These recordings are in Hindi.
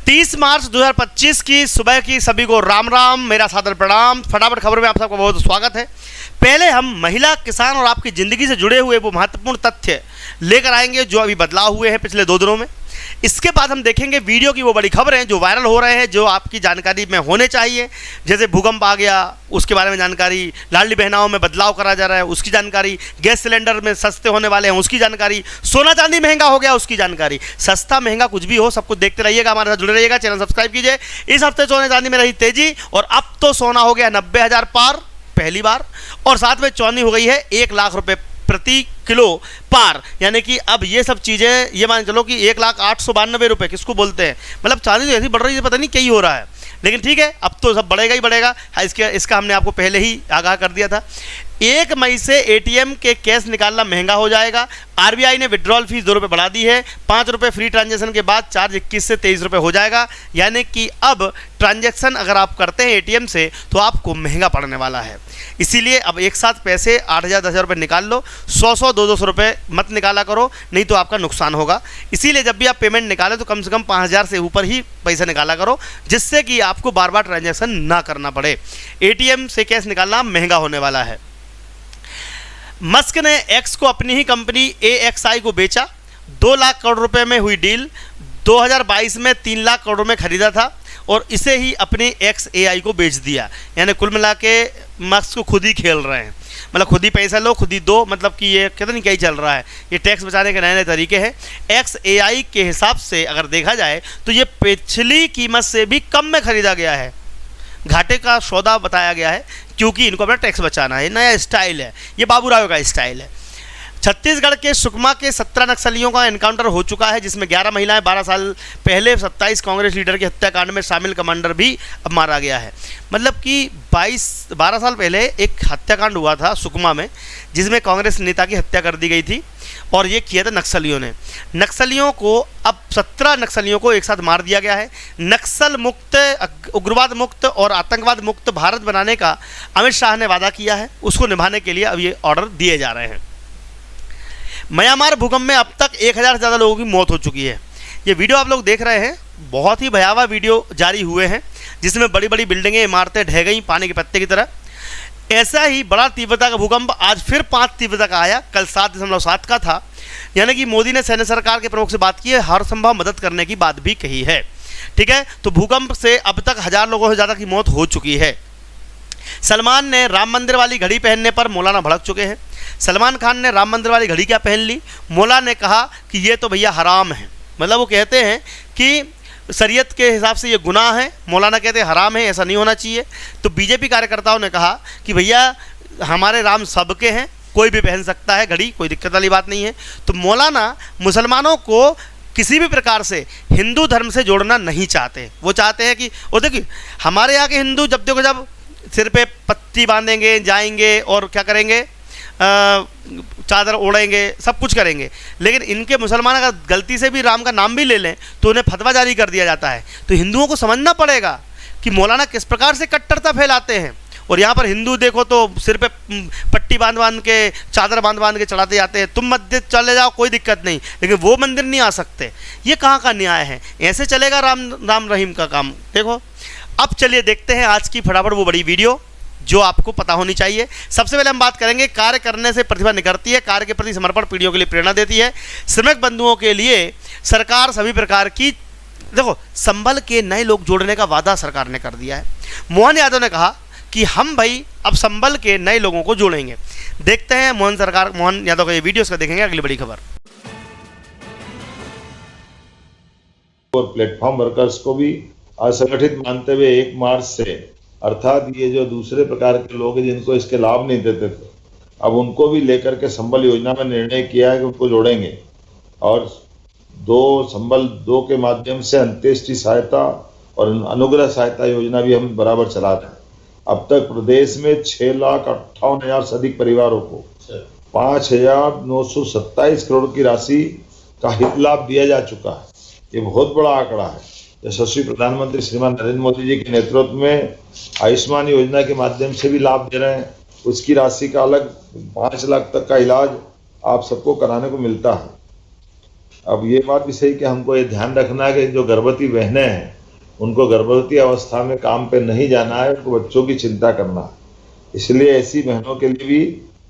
30 मार्च 2025 की सुबह की सभी को राम राम, मेरा सादर प्रणाम। फटाफट खबर में आप सबका बहुत स्वागत है। पहले हम महिला, किसान और आपकी ज़िंदगी से जुड़े हुए वो महत्वपूर्ण तथ्य लेकर आएंगे जो अभी बदलाव हुए हैं पिछले 2 दिनों में। इसके बाद हम देखेंगे वीडियो की वो बड़ी खबरें जो वायरल हो रहे हैं, जो आपकी जानकारी में होने चाहिए। जैसे भूकंप आ गया, उसके बारे में जानकारी, लाडली बहनाओं में बदलाव करा जा रहा है उसकी जानकारी, गैस सिलेंडर में सस्ते होने वाले हैं उसकी जानकारी, सोना चांदी महंगा हो गया उसकी जानकारी। सस्ता महंगा कुछ भी हो, सब कुछ देखते रहिएगा, हमारे साथ जुड़े रहिएगा, चैनल सब्सक्राइब कीजिए। इस हफ्ते सोने चांदी में रही तेजी और अब तो सोना हो गया 90,000 पार पहली बार, और साथ में चांदी हो गई है 1 लाख रुपए प्रति किलो पार। यानी कि अब ये सब चीज़ें ये मान चलो कि 1,892 रुपये किसको बोलते हैं, मतलब चांदी तो ऐसी बढ़ रही है, पता नहीं क्या ही हो रहा है। लेकिन ठीक है, अब तो सब बढ़ेगा ही बढ़ेगा। इसका हमने आपको पहले ही आगाह कर दिया था। 1 मई से एटीएम के कैश निकालना महंगा हो जाएगा। आरबीआई ने विड्रॉल फीस 2 रुपये बढ़ा दी है। 5 रुपये फ्री ट्रांजैक्शन के बाद चार्ज 21 से 23 रुपये हो जाएगा। यानी कि अब ट्रांजैक्शन अगर आप करते हैं एटीएम से तो आपको महंगा पड़ने वाला है। इसीलिए अब एक साथ पैसे 8,000 10,000 रुपये निकाल लो, 100 200 रुपये मत निकाला करो, नहीं तो आपका नुकसान होगा। इसीलिए जब भी आप पेमेंट निकालें तो कम से कम 5,000 से ऊपर ही पैसा निकाला करो, जिससे कि आपको बार बार ट्रांजैक्शन ना करना पड़े। एटीएम से कैश निकालना महंगा होने वाला है। मस्क ने एक्स को अपनी ही कंपनी AXI को बेचा। 2 लाख करोड़ रुपए में हुई डील। 2022 में 3 लाख करोड़ में खरीदा था और इसे ही अपनी XAI को बेच दिया। यानी कुल मिला के मस्क को खुद ही खेल रहे हैं, मतलब खुद ही पैसा लो खुद ही दो, मतलब कि ये कहते नहीं क्या ही चल रहा है। ये टैक्स बचाने के नए नए तरीके हैं। XAI के हिसाब से अगर देखा जाए तो ये पिछली कीमत से भी कम में खरीदा गया है। घाटे का सौदा बताया गया है क्योंकि इनको अपना टैक्स बचाना है। नया स्टाइल है, ये बाबूराव का स्टाइल है। छत्तीसगढ़ के सुकमा के 17 नक्सलियों का एनकाउंटर हो चुका है, जिसमें 11 महिलाएं। 12 साल पहले 27 कांग्रेस लीडर के हत्याकांड में शामिल कमांडर भी अब मारा गया है। मतलब कि 12 साल पहले एक हत्याकांड हुआ था सुकमा में, जिसमें कांग्रेस नेता की हत्या कर दी गई थी और ये किया था नक्सलियों ने। नक्सलियों को अब 17 नक्सलियों को एक साथ मार दिया गया है। नक्सल मुक्त, उग्रवाद मुक्त और आतंकवाद मुक्त भारत बनाने का अमित शाह ने वादा किया है, उसको निभाने के लिए अब ये ऑर्डर दिए जा रहे हैं। म्यांमार भूकंप में अब तक 1,000 से ज़्यादा लोगों की मौत हो चुकी है। ये वीडियो आप लोग देख रहे हैं, बहुत ही भयावह वीडियो जारी हुए हैं, जिसमें बड़ी बड़ी बिल्डिंगें, इमारतें ढह गई पानी के पत्ते की तरह। ऐसा ही बड़ा तीव्रता का भूकंप आज फिर 5 तीव्रता का आया, कल 7.7 का था। यानी कि मोदी ने सैन्य सरकार के प्रमुख से बात की है, हर संभव मदद करने की बात भी कही है। ठीक है, तो भूकंप से अब तक 1,000 लोगों से ज़्यादा की मौत हो चुकी है। सलमान ने राम मंदिर वाली घड़ी पहनने पर मौलाना भड़क चुके हैं। सलमान खान ने राम मंदिर वाली घड़ी क्या पहन ली? मौला ने कहा कि ये तो भैया हराम है, मतलब वो कहते हैं कि शरीयत के हिसाब से ये गुनाह है, मौलाना कहते हैं हराम है, ऐसा नहीं होना चाहिए। तो बीजेपी कार्यकर्ताओं ने कहा कि भैया हमारे राम सबके हैं, कोई भी पहन सकता है घड़ी, कोई दिक्कत वाली बात नहीं है। तो मौलाना मुसलमानों को किसी भी प्रकार से हिंदू धर्म से जोड़ना नहीं चाहते। वो चाहते हैं कि वो देखिए, हमारे यहाँ के हिंदू जब देखो जब सिर पे पट्टी बांधेंगे, जाएंगे और क्या करेंगे, चादर ओढ़ेंगे, सब कुछ करेंगे। लेकिन इनके मुसलमान अगर गलती से भी राम का नाम भी ले लें तो उन्हें फतवा जारी कर दिया जाता है। तो हिंदुओं को समझना पड़ेगा कि मौलाना किस प्रकार से कट्टरता फैलाते हैं। और यहाँ पर हिंदू देखो तो सिर पे पट्टी बांध के, चादर बांध के चढ़ाते जाते हैं। तुम मस्जिद चले जाओ कोई दिक्कत नहीं, लेकिन वो मंदिर नहीं आ सकते। ये कहाँ का न्याय है? ऐसे चलेगा राम रहीम का काम? देखो, अब चलिए देखते हैं आज की फटाफट वो बड़ी वीडियो जो आपको पता होनी चाहिए। सबसे पहले हम बात करेंगे, कार्य करने से प्रतिभा निखरती है, कार्य के प्रति समर्पण पीढ़ियों के लिए प्रेरणा देती है। श्रमिक बंधुओं के लिए सरकार सभी प्रकार की, देखो, संबल के नए लोग जोड़ने का वादा सरकार ने कर दिया है। मोहन यादव ने कहा कि हम भाई अब संबल के नए लोगों को जोड़ेंगे। देखते हैं मोहन यादव का ये वीडियो, उसका देखेंगे अगली बड़ी खबर। और प्लेटफॉर्म वर्कर्स को भी असंगठित मानते हुए 1 मार्च से, अर्थात ये जो दूसरे प्रकार के लोग हैं जिनको इसके लाभ नहीं देते थे, अब उनको भी लेकर के संबल योजना में निर्णय किया है कि उनको जोड़ेंगे। और संबल 2 के माध्यम से अंत्येष्टि सहायता और अनुग्रह सहायता योजना भी हम बराबर चला रहे हैं। अब तक प्रदेश में 6,58,000 से अधिक परिवारों को 5,927 करोड़ की राशि का हित लाभ दिया जा चुका है। ये बहुत बड़ा आंकड़ा है। यशस्वी प्रधानमंत्री श्रीमान नरेंद्र मोदी जी के नेतृत्व में आयुष्मान योजना के माध्यम से भी लाभ दे रहे हैं। उसकी राशि का अलग 5 लाख तक का इलाज आप सबको कराने को मिलता है। अब ये बात भी सही कि हमको ये ध्यान रखना है कि जो गर्भवती बहनें हैं उनको गर्भवती अवस्था में काम पे नहीं जाना है, उनको बच्चों की चिंता करना है। इसलिए ऐसी बहनों के लिए भी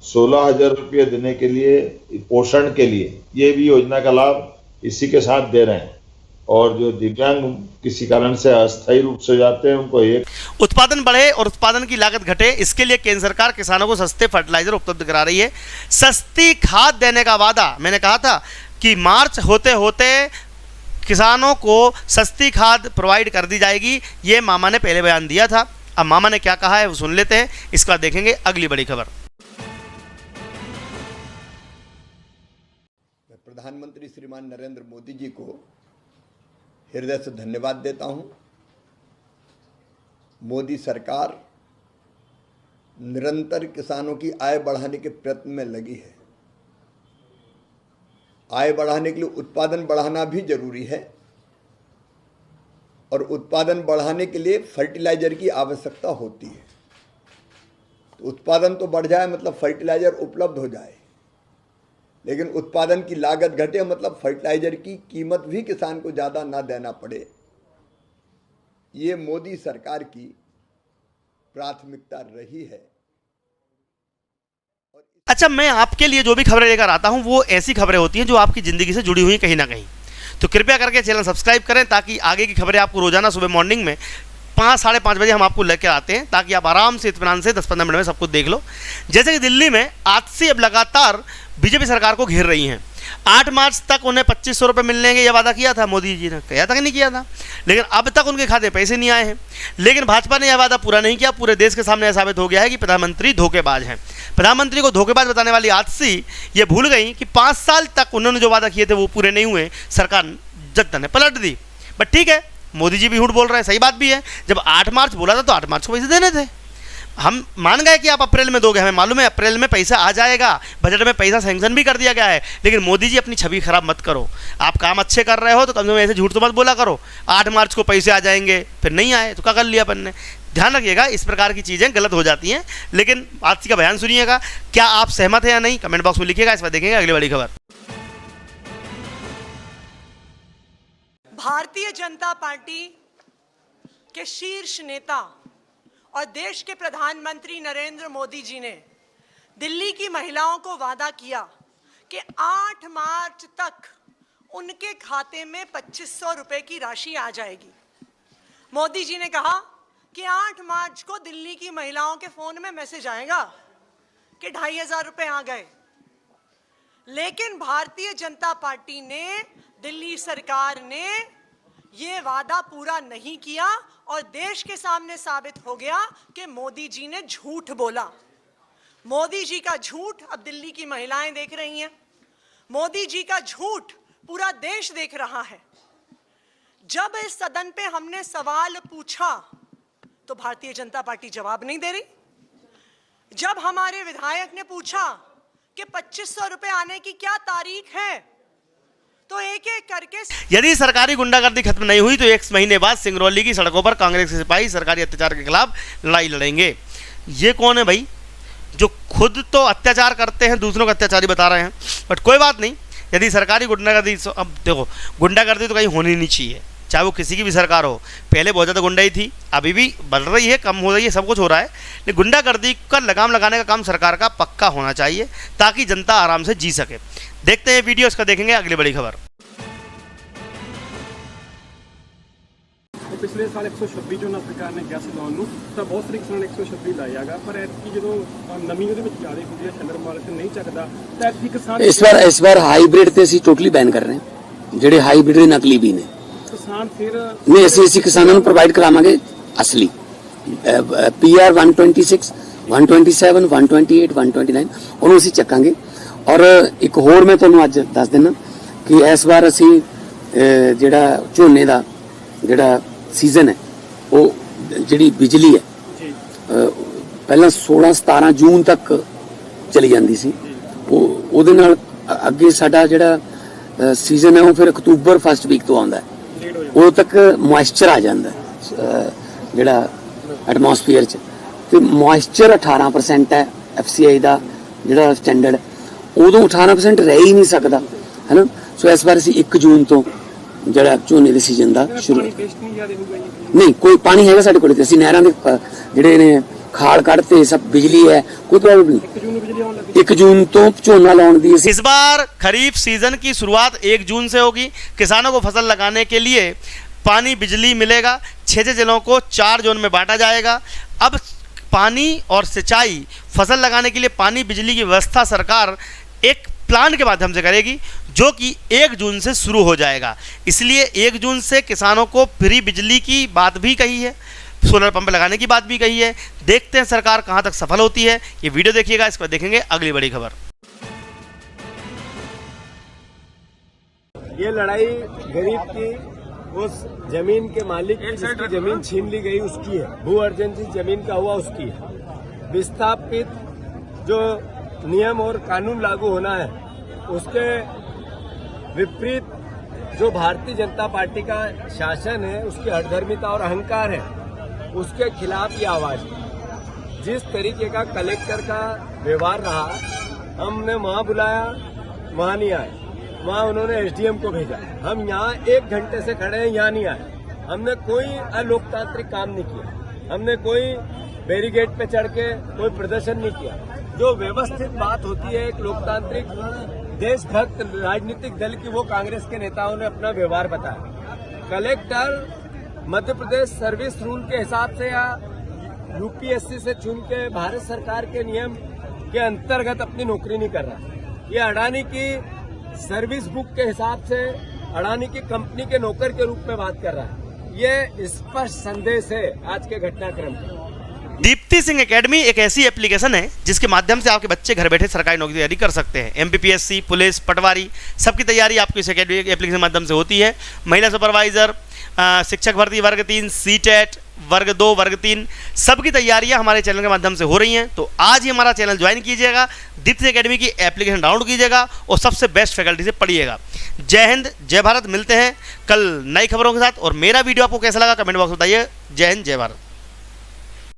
16,000 रुपये देने के लिए, पोषण के लिए, ये भी योजना का लाभ इसी के साथ दे रहे हैं। और जो दिव्यांग किसी कारण से अस्थायी रूप से जाते हैं उनको एक उत्पादन बढ़े और उत्पादन की लागत घटे, इसके लिए केंद्र सरकार किसानों को सस्ते फर्टिलाइजर उपलब्ध करा रही है। सस्ती खाद देने का वादा, मैंने कहा था कि मार्च होते होते किसानों को सस्ती खाद प्रोवाइड कर दी जाएगी, ये मामा ने पहले बयान दिया था। अब मामा ने क्या कहा है वो सुन लेते हैं, इसके बाद देखेंगे अगली बड़ी खबर। मैं प्रधानमंत्री श्रीमान नरेंद्र मोदी जी को हृदय से धन्यवाद देता हूं। मोदी सरकार निरंतर किसानों की आय बढ़ाने के प्रयत्न में लगी है। आय बढ़ाने के लिए उत्पादन बढ़ाना भी जरूरी है और उत्पादन बढ़ाने के लिए फर्टिलाइजर की आवश्यकता होती है। तो उत्पादन तो बढ़ जाए मतलब फर्टिलाइजर उपलब्ध हो जाए, लेकिन उत्पादन की लागत घटे मतलब फर्टिलाइजर की कीमत भी किसान को ज़्यादा ना देना पड़े। ये मोदी सरकार की प्राथमिकता रही है। अच्छा, मैं आपके लिए जो भी खबरें लेकर आता हूं वो ऐसी खबरें होती हैं जो आपकी ज़िंदगी से जुड़ी हुई हैं कहीं ना कहीं। तो कृपया करके चैनल सब्सक्राइब करें ताकि आगे की खबरें आपको रोजाना सुबह मॉर्निंग में 5 साढ़े 5 बजे हम आपको लेकर आते हैं, ताकि आप आराम से इत्मीनान से 10-15 मिनट में सब कुछ देख लो। जैसे कि दिल्ली में आज से अब लगातार बीजेपी सरकार को घेर रही हैं। 8 मार्च तक उन्हें 2500 रुपये मिलने के ये वादा किया था मोदी जी ने, किया था कि नहीं किया था, लेकिन अब तक उनके खाते पैसे नहीं आए हैं। लेकिन भाजपा ने यह वादा पूरा नहीं किया। पूरे देश के सामने यह साबित हो गया है कि प्रधानमंत्री धोखेबाज हैं। प्रधानमंत्री को धोखेबाज बताने वाली आजसी ये भूल गई कि 5 साल तक उन्होंने जो वादा किए थे वो पूरे नहीं हुए, सरकार जनता ने पलट दी। बट ठीक है, मोदी जी भी झूठ बोल रहे हैं, सही बात भी है। जब 8 मार्च बोला था तो 8 मार्च को पैसे देने थे। हम मान गए कि आप अप्रैल में दोगे, हमें मालूम है अप्रैल में पैसा आ जाएगा, बजट में पैसा सैंक्शन भी कर दिया गया है। लेकिन मोदी जी अपनी छवि खराब मत करो। आप काम अच्छे कर रहे हो तो कम से कम ऐसे झूठ तो मत बोला करो। 8 मार्च को पैसे आ जाएंगे, फिर नहीं आए तो क्या कर लिया अपन ने। ध्यान रखिएगा, इस प्रकार की चीज़ें गलत हो जाती हैं। लेकिन आज का बयान सुनिएगा, क्या आप सहमत हैं या नहीं कमेंट बॉक्स में लिखिएगा। इस बार देखेंगे अगली बड़ी खबर। भारतीय जनता पार्टी के शीर्ष नेता और देश के प्रधानमंत्री नरेंद्र मोदी जी ने दिल्ली की महिलाओं को वादा किया कि 8 मार्च तक उनके खाते में 2500 रुपए की राशि आ जाएगी। मोदी जी ने कहा कि 8 मार्च को दिल्ली की महिलाओं के फोन में मैसेज आएगा कि 2500 रुपए आ गए। लेकिन भारतीय जनता पार्टी ने, दिल्ली सरकार ने ये वादा पूरा नहीं किया और देश के सामने साबित हो गया कि मोदी जी ने झूठ बोला। मोदी जी का झूठ अब दिल्ली की महिलाएं देख रही हैं। मोदी जी का झूठ पूरा देश देख रहा है। जब इस सदन पे हमने सवाल पूछा तो भारतीय जनता पार्टी जवाब नहीं दे रही। जब हमारे विधायक ने पूछा कि 2500 रुपए आने की क्या तारीख है, तो एक एक करके यदि सरकारी गुंडागर्दी खत्म नहीं हुई तो 1 महीने बाद सिंगरौली की सड़कों पर कांग्रेस के सिपाही सरकारी अत्याचार के खिलाफ लड़ाई लड़ेंगे। ये कौन है भाई, जो खुद तो अत्याचार करते हैं, दूसरों का अत्याचारी बता रहे हैं। बट कोई बात नहीं, यदि सरकारी गुंडागर्दी, अब देखो गुंडागर्दी तो कहीं होनी नहीं चाहिए, चाहे वो किसी की भी सरकार हो। पहले बहुत ज़्यादा गुंडाई थी, अभी भी बढ़ रही है, कम हो रही है, सब कुछ हो रहा है। लेकिन गुंडागर्दी का लगाम लगाने का काम सरकार का पक्का होना चाहिए ताकि जनता आराम से जी सके। देखते हैं वीडियो, इसका देखेंगे अगली बड़ी खबर। पिछले साल 126 जो ना सरकार ने किया लोन ਨੂੰ ਤਾਂ ਬਹੁਤ ਸਾਰੇ ਕਿਸਾਨਾਂ ਨੇ 126 ਲਾਇਆਗਾ, ਪਰ ਐਤਕੀ ਜਦੋਂ ਨਮੀ ਉਹਦੇ ਵਿੱਚ ਜ਼ਿਆਦਾ ਹੁੰਦੀ ਹੈ, ਸ਼ੈਲਰ ਮਾਰਕੀਟ ਨਹੀਂ ਚੱਕਦਾ ਤਾਂ ਐਤਕੀ ਕਿਸਾਨ ਇਸ ਵਾਰ ਹਾਈਬ੍ਰਿਡ ਤੇ ਅਸੀਂ ਟੋਟਲੀ ਬੈਨ ਕਰ ਰਹੇ ਹਾਂ। ਜਿਹੜੇ ਹਾਈਬ੍ਰਿਡ ਦੇ ਨਕਲੀ ਵੀ ਨੇ ਕਿਸਾਨ ਫਿਰ ਨਹੀਂ, ਅਸੀਂ ਕਿਸਾਨਾਂ ਨੂੰ ਪ੍ਰੋਵਾਈਡ ਕਰਾਵਾਂਗੇ ਅਸਲੀ PR 126 127 128 129 ਉਹਨੂੰ ਅਸੀਂ ਚੱਕਾਂਗੇ। ਔਰ ਇੱਕ ਹੋਰ ਮੈਂ ਤੁਹਾਨੂੰ ਅੱਜ ਦੱਸ ਦਿੰਦਾ ਕਿ ਇਸ ਵਾਰ ਅਸੀਂ ਜਿਹੜਾ ਝੋਨੇ ਦਾ ਜਿਹੜਾ ਸੀਜ਼ਨ ਹੈ, ਉਹ ਜਿਹੜੀ ਬਿਜਲੀ ਹੈ ਪਹਿਲਾਂ 16-17 ਜੂਨ ਤੱਕ ਚਲੀ ਜਾਂਦੀ ਸੀ, ਉਹਦੇ ਨਾਲ ਅੱਗੇ ਸਾਡਾ ਜਿਹੜਾ ਸੀਜ਼ਨ ਹੈ ਉਹ ਫਿਰ ਅਕਤੂਬਰ ਫਸਟ ਵੀਕ ਤੋਂ ਆਉਂਦਾ ਹੈ। ਉਦੋਂ ਤੱਕ ਮੋਇਸਚਰ ਆ ਜਾਂਦਾ ਜਿਹੜਾ ਐਟਮੋਸਫੀਅਰ 'ਚ, ਤੇ ਮੋਇਸਚਰ 18% ਹੈ FCI ਦਾ ਜਿਹੜਾ ਸਟੈਂਡਰਡ, ਉਦੋਂ 18% ਰਹਿ ਹੀ ਨਹੀਂ ਸਕਦਾ, ਹੈ ਨਾ। ਸੋ ਇਸ ਵਾਰ ਅਸੀਂ 1 ਜੂਨ ਤੋਂ ਜਿਹੜਾ ਝੋਨੇ ਦੇ ਸੀਜ਼ਨ ਦਾ ਸ਼ੁਰੂ ਪਾਣੀ ਵੇਸਟ ਨਹੀਂ ਜ਼ਿਆਦਾ ਹੋਊਗਾ ਜੀ। ਨਹੀਂ ਕੋਈ ਪਾਣੀ ਹੈਗਾ ਸਾਡੇ ਕੋਲ ਤੇ ਅਸੀਂ ਨਹਿਰਾਂ ਦੇ ਜਿਹੜੇ ਨੇ ਖਾਲ ਕੱਢਤੇ ਸਭ ਬਿਜਲੀ ਹੈ ਕੋਈ ਪ੍ਰੋਬਲਮ ਨਹੀਂ 1 ਜੂਨ ਨੂੰ ਬਿਜਲੀ ਆਉਣ ਲੱਗੀ। 1 जून ਤੋਂ ਝੋਨਾ ਲਾਉਣ ਦੀ ਅਸੀਂ इस बार खरीफ सीजन की शुरुआत 1 जून से होगी। किसानों को फसल लगाने के लिए पानी बिजली मिलेगा। 6 जिलों को 4 जोन में बांटा जाएगा। अब पानी और सिंचाई फसल लगाने के लिए पानी बिजली की व्यवस्था सरकार एक प्लान के माध्यम से करेगी जो कि 1 जून से शुरू हो जाएगा। इसलिए 1 जून से किसानों को फ्री बिजली की बात भी कही है, सोलर पंप लगाने की बात भी कही है। देखते हैं सरकार कहां तक सफल होती है। ये वीडियो देखिएगा, इस पर देखेंगे अगली बड़ी खबर। ये लड़ाई गरीब की उस जमीन के मालिक की जिसकी जमीन छीन ली गई उसकी है, भू अर्जन जिस जमीन का हुआ उसकी है। विस्थापित जो नियम और कानून लागू होना है उसके विपरीत जो भारतीय जनता पार्टी का शासन है, उसकी हठधर्मिता और अहंकार है, उसके खिलाफ ये आवाज है। जिस तरीके का कलेक्टर का व्यवहार रहा, हमने वहां बुलाया, वहां नहीं आए, वहां उन्होंने एसडीएम को भेजा, हम यहाँ 1 घंटे से खड़े हैं, यहाँ नहीं आए। हमने कोई अलोकतांत्रिक काम नहीं किया, हमने कोई बैरिकेड पे चढ़ के कोई प्रदर्शन नहीं किया। जो व्यवस्थित बात होती है एक लोकतांत्रिक देशभक्त राजनीतिक दल की, वो कांग्रेस के नेताओं ने अपना व्यवहार बताया। Collector Madhya Pradesh service rule के हिसाब से या यूपीएससी से चुन के भारत सरकार के नियम के अंतर्गत अपनी नौकरी नहीं कर रहा। ये अडानी की सर्विस बुक के हिसाब से अडानी की कंपनी के नौकर के रूप में बात कर रहा है। ये स्पष्ट संदेश है आज के घटनाक्रम का। दीप्ति सिंह एकेडमी एक ऐसी एप्लीकेशन है जिसके माध्यम से आपके बच्चे घर बैठे सरकारी नौकरी की तैयारी कर सकते हैं। एमपीपीएससी, पुलिस, पटवारी सबकी तैयारी आपको इस एप्लीकेशन के माध्यम से होती है। महिला सुपरवाइजर, शिक्षक भर्ती वर्ग 3, सीटेट वर्ग 2, वर्ग 3 सबकी तैयारियां हमारे चैनल के माध्यम से हो रही हैं। तो आज ही हमारा चैनल ज्वाइन कीजिएगा, दीप्ति सिंह एकेडमी की एप्लीकेशन डाउनलोड कीजिएगा और सबसे बेस्ट फैकल्टी से पढ़िएगा। जय हिंद, जय भारत। मिलते हैं कल नई खबरों के साथ। और मेरा वीडियो आपको कैसा लगा कमेंट बॉक्स में बताइए। जय हिंद, जय भारत।